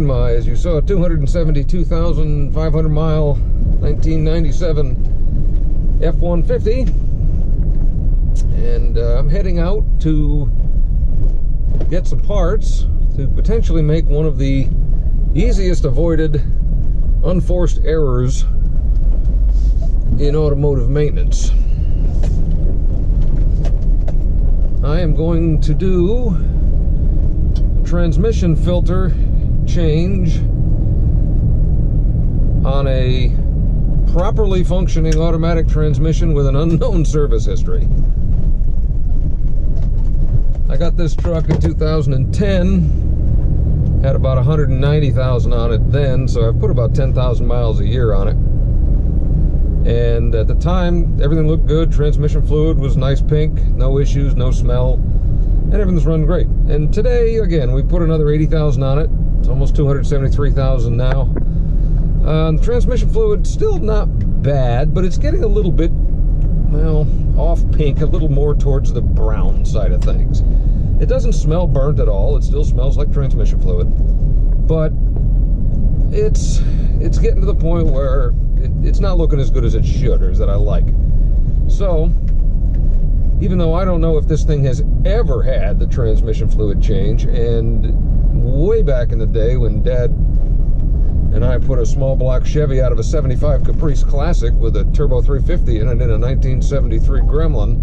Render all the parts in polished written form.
in my, as you saw, 272,500 mile 1997 F150, and I'm heading out to get some parts to potentially make one of the easiest avoided unforced errors in automotive maintenance. I am going to do a transmission filter change on a properly functioning automatic transmission with an unknown service history. I got this truck in 2010, had about 190,000 on it then, so I've put about 10,000 miles a year on it. And at the time, everything looked good. Transmission fluid was nice pink, no issues, no smell, and everything's running great. And today, again, we put another 80,000 on it. It's almost 273,000 now. The transmission fluid still not bad, but it's getting a little bit, well, off pink, a little more towards the brown side of things. It doesn't smell burnt at all. It still smells like transmission fluid, but it's getting to the point where it's not looking as good as it should, or as that I like. So, even though I don't know if this thing has ever had the transmission fluid change, and way back in the day when Dad and I put a small block Chevy out of a 75 Caprice Classic with a turbo 350 in it in a 1973 Gremlin,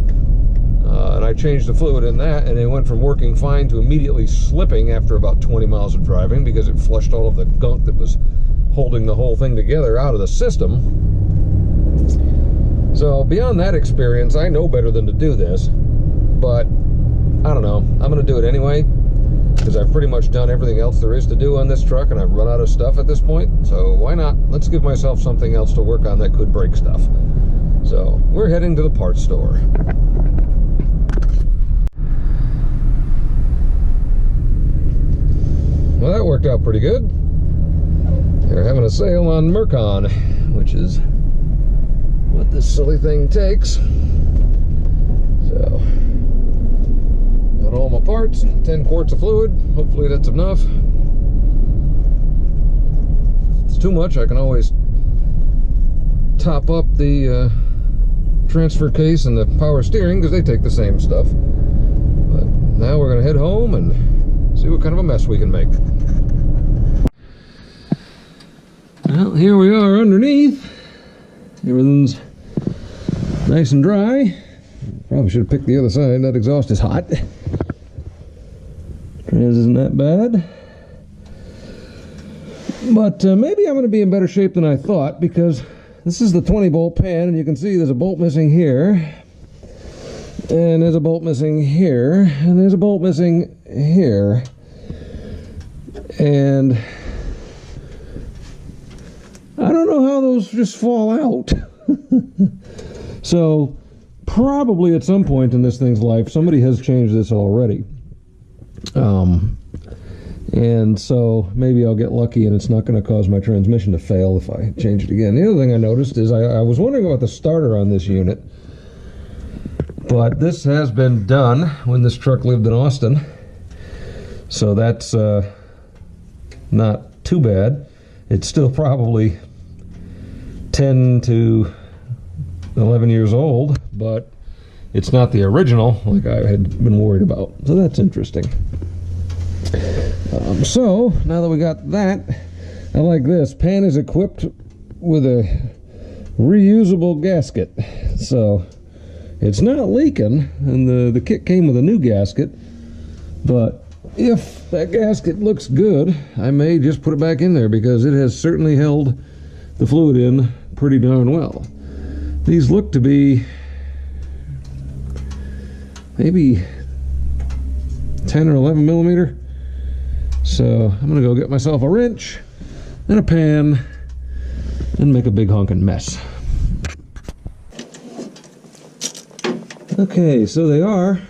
and I changed the fluid in that, and it went from working fine to immediately slipping after about 20 miles of driving because it flushed all of the gunk that was holding the whole thing together out of the system. So beyond that experience, I know better than to do this, but I don't know, I'm gonna do it anyway because I've pretty much done everything else there is to do on this truck, and I've run out of stuff at this point, so why not? Let's give myself something else to work on that could break stuff. So we're heading to the parts store. Well, that worked out pretty good. They're having a sale on Mercon, which is what this silly thing takes. So, got all my parts and 10 quarts of fluid. Hopefully that's enough. If it's too much, I can always top up the transfer case and the power steering, because they take the same stuff. But now we're going to head home and see what kind of a mess we can make. Well, here we are underneath. Everything's nice and dry. Probably should have picked the other side. That exhaust is hot. Trans isn't that bad. But maybe I'm going to be in better shape than I thought, because this is the 20 bolt pan, and you can see there's a bolt missing here. And there's a bolt missing here. And there's a bolt missing here. And I don't know how those just fall out. So probably at some point in this thing's life, somebody has changed this already. And so maybe I'll get lucky and it's not going to cause my transmission to fail if I change it again. The other thing I noticed is I was wondering about the starter on this unit, but this has been done when this truck lived in Austin. So that's not too bad. It's still probably 10 to 11 years old, but it's not the original like I had been worried about. So that's interesting. So now that we got that, I like this. Pan is equipped with a reusable gasket, so it's not leaking, and the kit came with a new gasket. But if that gasket looks good, I may just put it back in there, because it has certainly held the fluid in pretty darn well. These look to be maybe 10 or 11 millimeter. So I'm gonna go get myself a wrench and a pan and make a big honking mess. Okay, so they are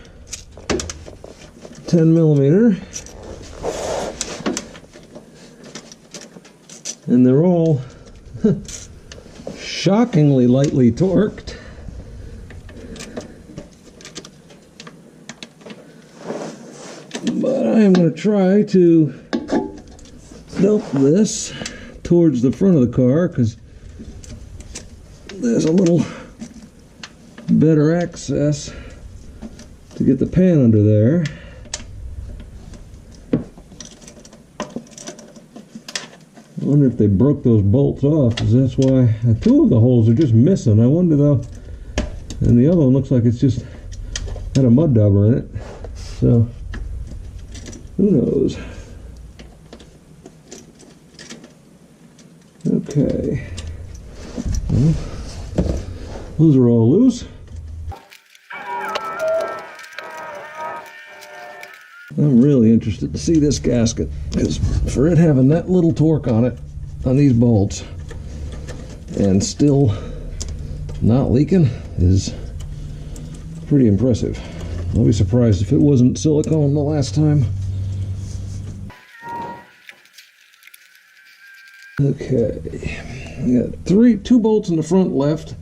10 millimeter, and they're all shockingly lightly torqued. But I am going to try to dump this towards the front of the car because there's a little better access to get the pan under there. I wonder if they broke those bolts off, because that's why two of the holes are just missing. I wonder though, and the other one looks like it's just had a mud dauber in it, so who knows. Okay, well, those are all loose. I'm really interested to see this gasket, because for it having that little torque on it, on these bolts, and still not leaking is pretty impressive. I'll be surprised if it wasn't silicone the last time. Okay, we got two bolts in the front left,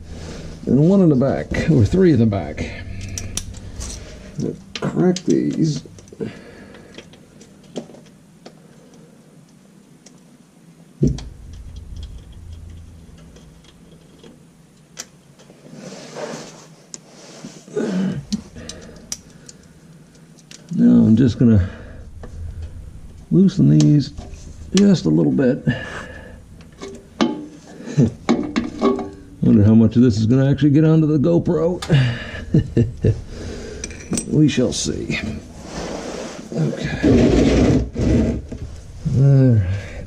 and one in the back, or three in the back. Crack these. Now I'm just going to loosen these just a little bit. Wonder how much of this is going to actually get onto the GoPro. We shall see. Okay. All right.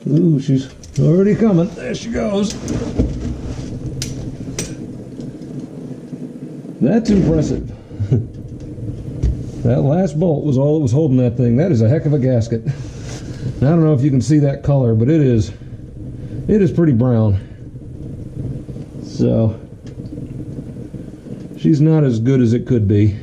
Ooh, she's already coming. There she goes. That's impressive. That last bolt was all that was holding that thing. That is a heck of a gasket. I don't know if you can see that color, but it is pretty brown. So she's not as good as it could be.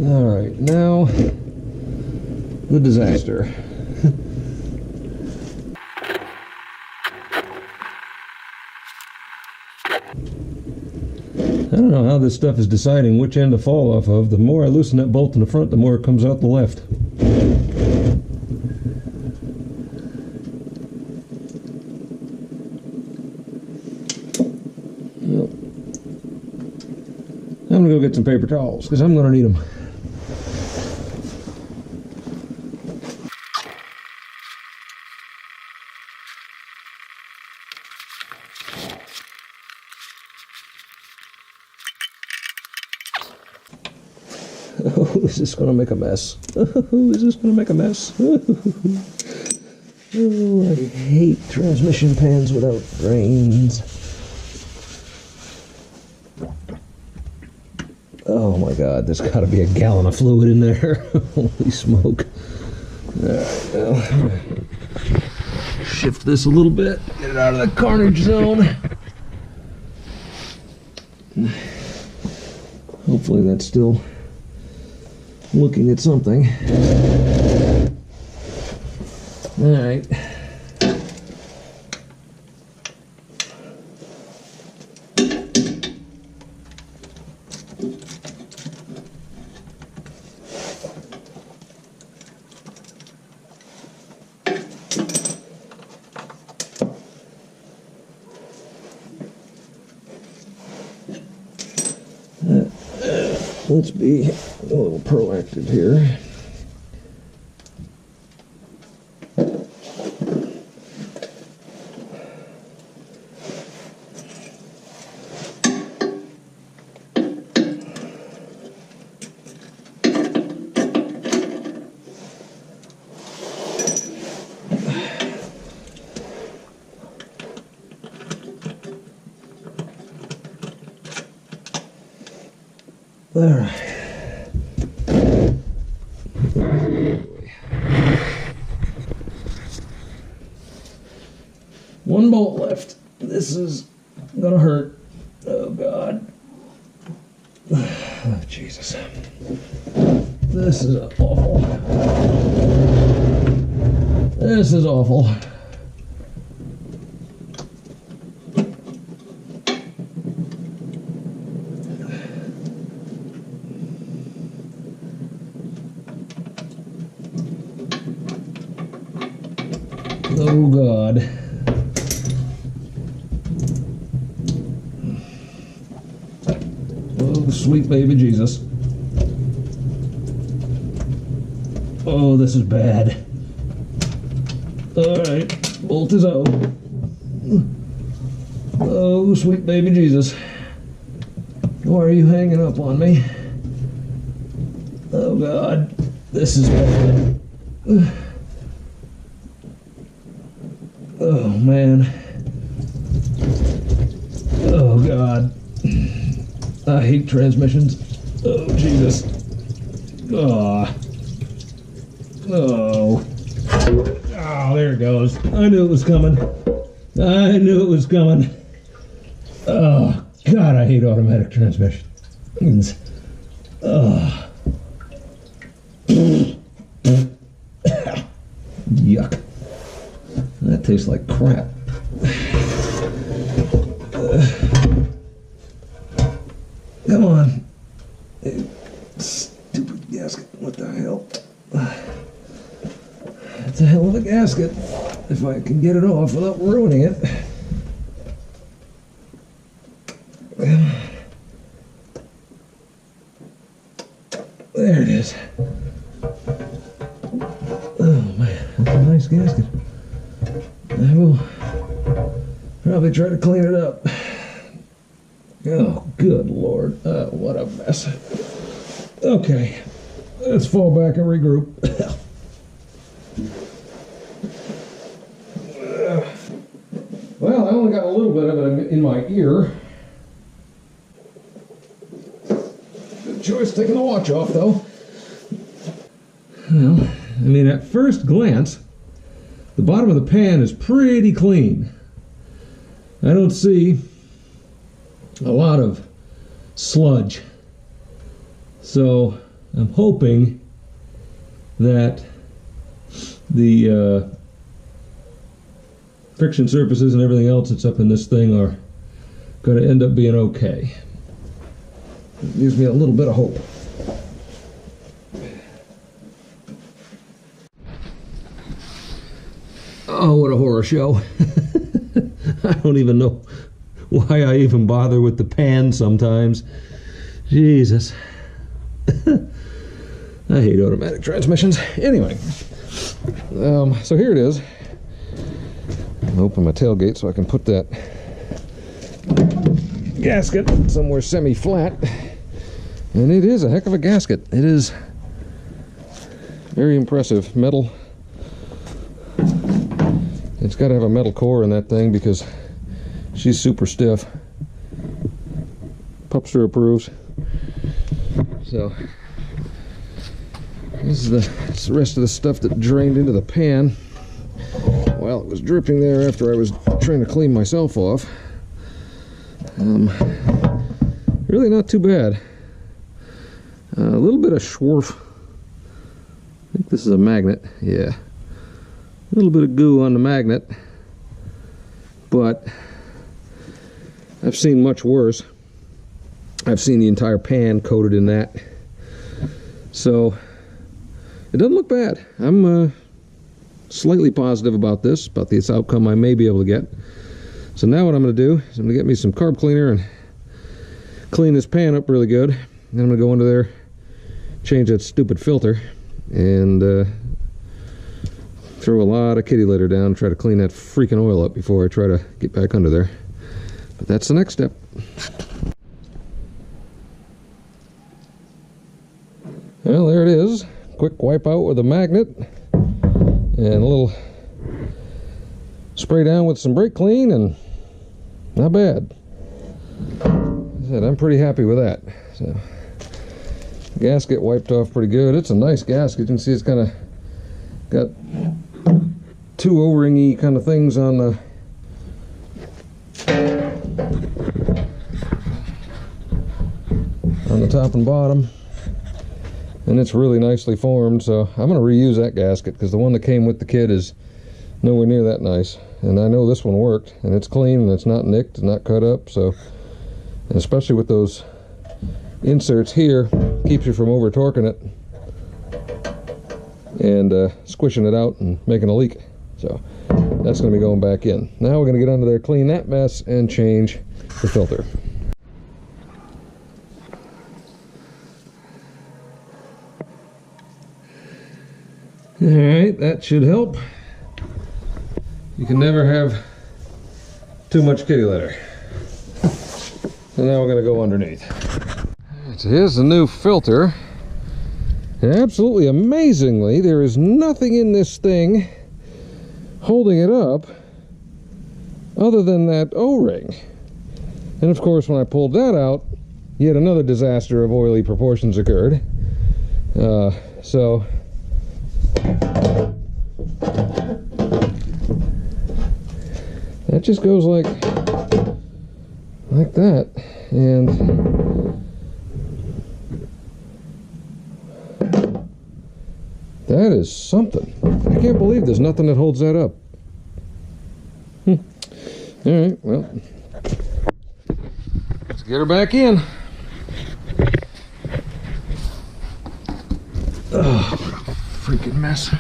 Alright, now the disaster. I don't know how this stuff is deciding which end to fall off of. The more I loosen that bolt in the front, the more it comes out the left. Well, I'm gonna go get some paper towels because I'm gonna need them. Oh, is this going to make a mess? Oh, is this going to make a mess? Oh, I hate transmission pans without drains. Oh my God, there's got to be a gallon of fluid in there. Holy smoke. Alright, now, shift this a little bit, get it out of the carnage zone. Hopefully that's still looking at something. All right. Let's be a little proactive here. All right. One bolt left. This is Gonna hurt. Oh God. Oh, Jesus. This is awful. This is awful. Oh God. Oh, sweet baby Jesus. Oh, this is bad. Alright, bolt is out. Oh, sweet baby Jesus. Why are you hanging up on me? Oh God, this is bad. Oh man. Oh God. I hate transmissions. Oh Jesus. Oh. Oh. Oh, there it goes. I knew it was coming. I knew it was coming. Oh God, I hate automatic transmissions. Oh. Yuck. That tastes like crap. Come on. Stupid gasket. What the hell? That's a hell of a gasket. If I can get it off without ruining it. There it is. Oh man, that's a nice gasket. I will probably try to clean it up. Oh, good Lord. What a mess. Okay, let's fall back and regroup. Well, I only got a little bit of it in my ear. Good choice taking the watch off, though. Well, I mean, at first glance, the bottom of the pan is pretty clean. I don't see a lot of sludge. So I'm hoping that the friction surfaces and everything else that's up in this thing are going to end up being okay. It gives me a little bit of hope. Oh, what a horror show. I don't even know why I even bother with the pan sometimes. Jesus. I hate automatic transmissions. Anyway, so here it is. I'm open my tailgate so I can put that gasket somewhere semi-flat. And it is a heck of a gasket. It is very impressive. Metal. It's got to have a metal core in that thing because she's super stiff. Pupster approves. So this is the rest of the stuff that drained into the pan while it was dripping there after I was trying to clean myself off. Really not too bad. A little bit of schwarf. I think this is a magnet. Yeah. A little bit of goo on the magnet, but I've seen much worse. I've seen the entire pan coated in that. So it doesn't look bad. I'm slightly positive about this, about this outcome I may be able to get. So now what I'm going to do is I'm going to get me some carb cleaner and clean this pan up really good. Then I'm going to go under there, change that stupid filter, and throw a lot of kitty litter down, try to clean that freaking oil up before I try to get back under there. But that's the next step. Well, there it is. Quick wipe out with a magnet and a little spray down with some brake clean, and not bad. I said, I'm pretty happy with that. So, gasket wiped off pretty good. It's a nice gasket. You can see it's kind of got two O-ringy kind of things on the the top and bottom, and it's really nicely formed. So I'm going to reuse that gasket because the one that came with the kit is nowhere near that nice, and I know this one worked, and it's clean and it's not nicked, it's not cut up. So, and especially with those inserts here, keeps you from over torquing it and squishing it out and making a leak. So that's going to be going back in. Now we're going to get under there, clean that mess, and change the filter. Alright, that should help. You can never have too much kitty litter. So now we're going to go underneath. So here's the new filter. And absolutely amazingly, there is nothing in this thing holding it up other than that O-ring. And of course, when I pulled that out, yet another disaster of oily proportions occurred. So that just goes like that, and that is something. I can't believe there's nothing that holds that up. All right, well, let's get her back in. Oh, freaking mess.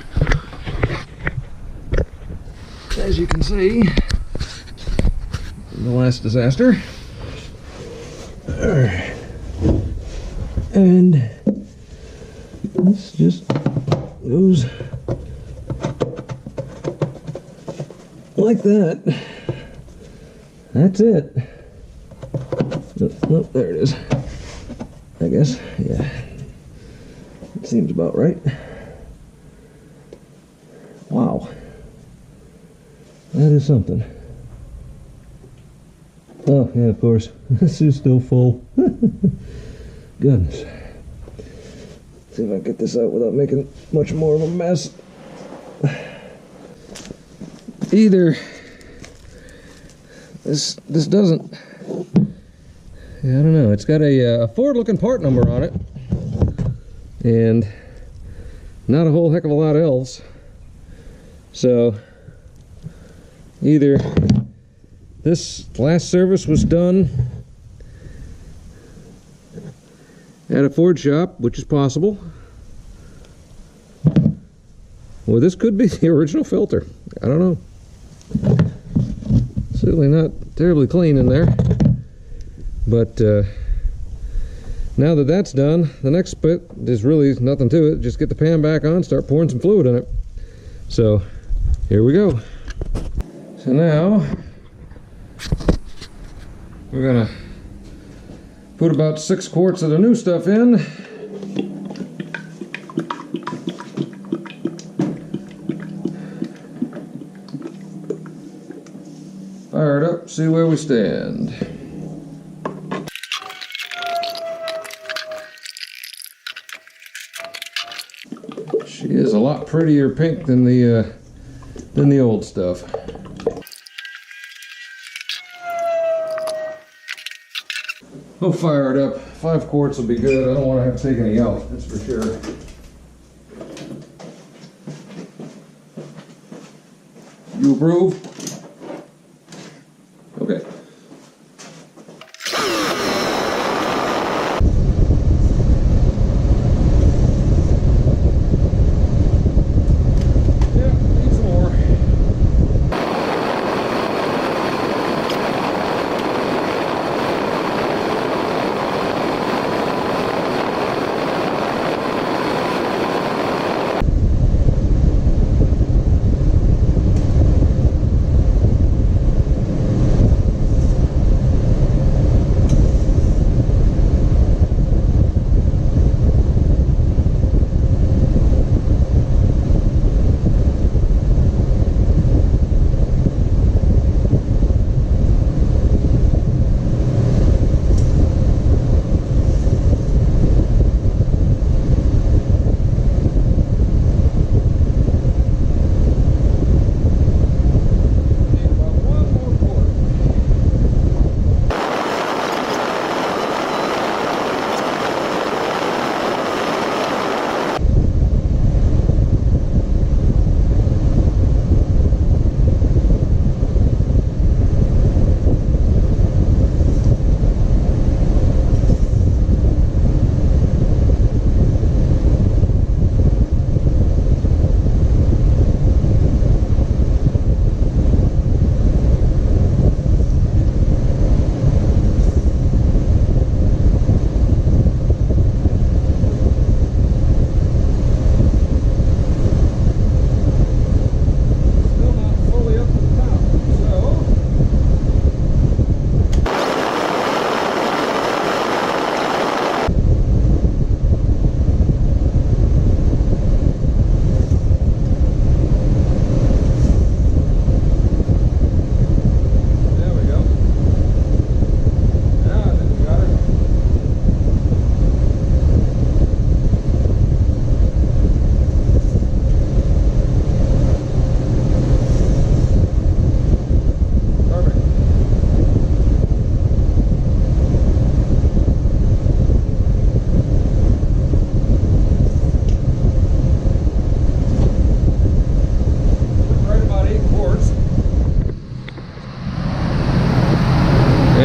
As you can see, the last disaster. And this just goes like that. That's it. Oh, there it is. I guess, yeah. It seems about right. Wow. That is something. Oh, yeah, of course. This is still full. Goodness. See if I can get this out without making much more of a mess. Either this doesn't, yeah, I don't know. It's got a forward-looking part number on it, and not a whole heck of a lot else. So either this last service was done at a Ford shop, which is possible, or this could be the original filter. I don't know. Certainly not terribly clean in there, but now that that's done, the next bit is really nothing to it. Just get the pan back on, start pouring some fluid in it. So here we go. So now we're gonna put about 6 quarts of the new stuff in. Fire it up, see where we stand. She is a lot prettier pink than the old stuff. We'll fire it up. 5 quarts will be good. I don't want to have to take any out, that's for sure. You approve? Okay.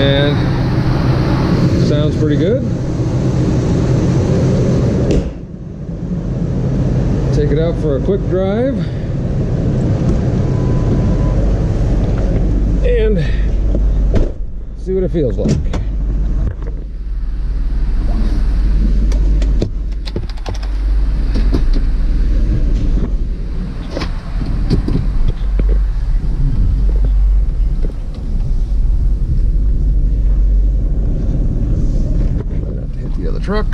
And sounds pretty good. Take it out for a quick drive. And see what it feels like. Hit the other truck.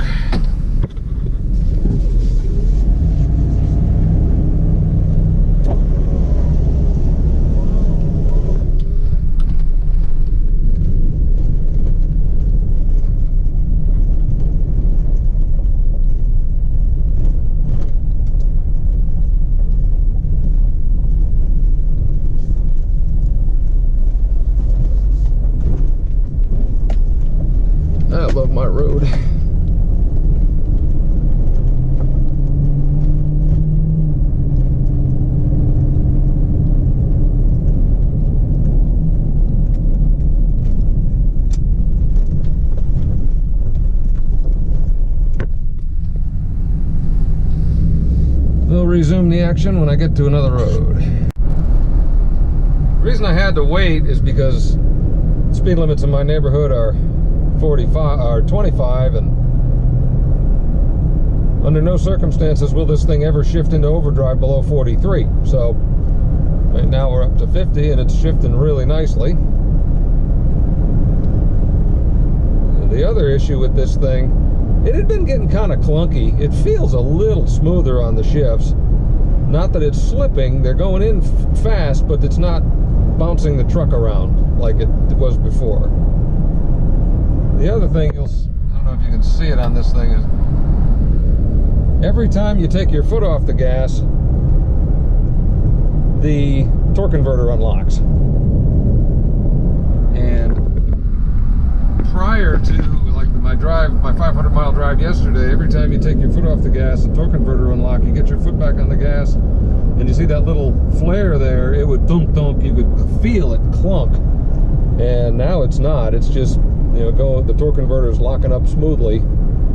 I love my road. We'll resume the action when I get to another road. The reason I had to wait is because speed limits in my neighborhood are 45 or 25, and under no circumstances will this thing ever shift into overdrive below 43. So right now we're up to 50 and it's shifting really nicely. And the other issue with this thing, it had been getting kind of clunky. It feels a little smoother on the shifts. Not that it's slipping, they're going in fast, but it's not bouncing the truck around like it was before. The other thing, I don't know if you can see it on this thing, is every time you take your foot off the gas, the torque converter unlocks. And prior to like my 500-mile drive yesterday, every time you take your foot off the gas and torque converter unlock, you get your foot back on the gas, and you see that little flare there, it would thump thump, you could feel it clunk. And now it's not, it's just, you know, the torque converter is locking up smoothly,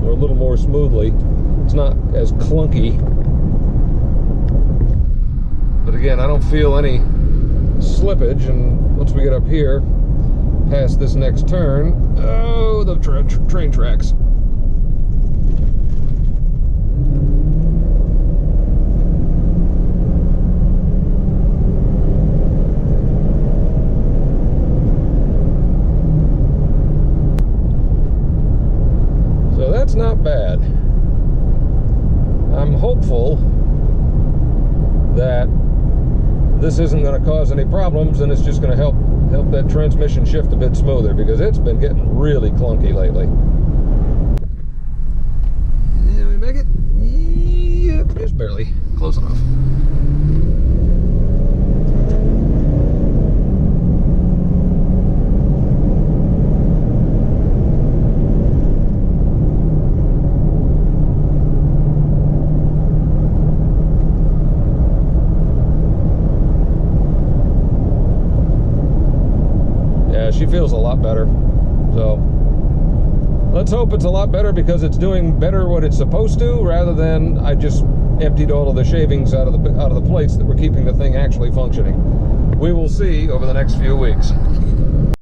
or a little more smoothly. It's not as clunky. But again, I don't feel any slippage, and once we get up here, past this next turn, oh, the train tracks. That's not bad. I'm hopeful that this isn't going to cause any problems, and it's just going to help that transmission shift a bit smoother, because it's been getting really clunky lately. Did we make it? Yep, just barely. Close enough. She feels a lot better, so let's hope it's a lot better because it's doing better what it's supposed to, rather than I just emptied all of the shavings out of the plates that were keeping the thing actually functioning. We will see over the next few weeks.